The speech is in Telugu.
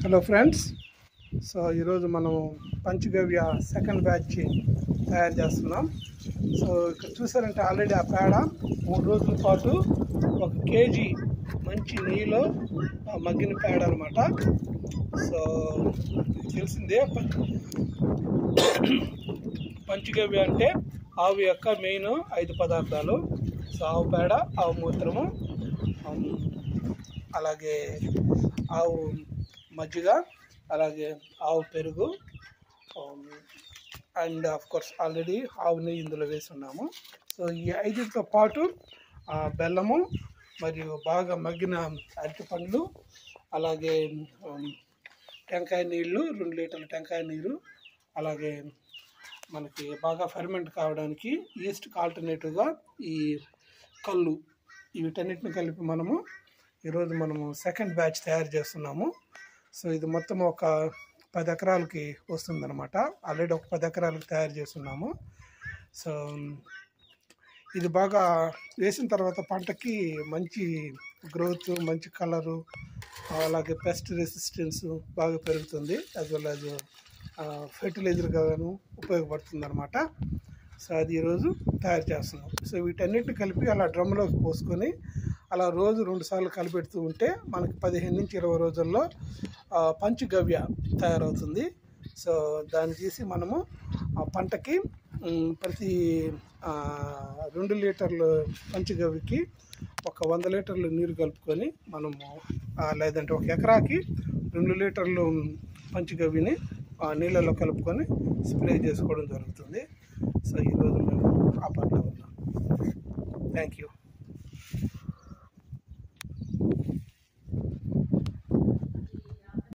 హలో ఫ్రెండ్స్, సో ఈరోజు మనం పంచగవ్య సెకండ్ బ్యాచ్ తయారు చేస్తున్నాం. సో ఇక్కడ చూసారంటే ఆల్రెడీ ఆ పేడ 3 రోజుల పాటు 1 కేజీ మంచి నెయ్యిలో మగ్గిన పేడ అనమాట. సో తెలిసిందే, పంచగవ్య అంటే ఆవు యొక్క మెయిన్ 5 పదార్థాలు. సో ఆవు పేడ, ఆవు మూత్రము, అలాగే ఆవు మజ్జిగ, అలాగే ఆవు పెరుగు, అండ్ ఆఫ్ కోర్స్ ఆల్రెడీ ఆవు నెయ్యి ఇందులో వేసి ఉన్నాము. సో ఈ 5తో పాటు బెల్లము మరియు బాగా మగ్గిన అరటి పండ్లు, అలాగే టెంకాయ నీళ్ళు, 2 లీటర్ల టెంకాయ నీరు, అలాగే మనకి బాగా ఫెర్మెంట్ కావడానికి ఈస్ట్కి ఆల్టర్నేటివ్గా ఈ కళ్ళు, వీటన్నిటిని కలిపి ఈరోజు మనము సెకండ్ బ్యాచ్ తయారు చేస్తున్నాము. సో ఇది మొత్తం ఒక 10 ఎకరాలకి వస్తుందన్నమాట. ఆల్రెడీ ఒక 10 ఎకరాలకు తయారు చేస్తున్నాము. సో ఇది బాగా వేసిన తర్వాత పంటకి మంచి గ్రోత్, మంచి కలరు, అలాగే పెస్ట్ రెసిస్టెన్స్ బాగా పెరుగుతుంది. యాజ్ వెల్ యాజ్ ఫెర్టిలైజర్గాను ఉపయోగపడుతుంది అనమాట. సో అది ఈరోజు తయారు చేస్తున్నాం. సో వీటన్నిటిని కలిపి అలా డ్రమ్లోకి పోసుకొని అలా రోజు 2 సార్లు కలిపెడుతూ ఉంటే మనకి 15 నుంచి 20 రోజుల్లో పంచగవ్య తయారవుతుంది. సో దాన్ని తీసి మనము పంటకి ప్రతి 2 లీటర్లు పంచగవ్యకి ఒక 100 లీటర్లు నీరు కలుపుకొని లేదంటే 1 ఎకరాకి 2 లీటర్లు పంచగవ్యని నీళ్ళలో కలుపుకొని స్ప్రే చేసుకోవడం జరుగుతుంది. సో ఈరోజు మేము ఆ పనిలో ఉన్నాం. Thank you.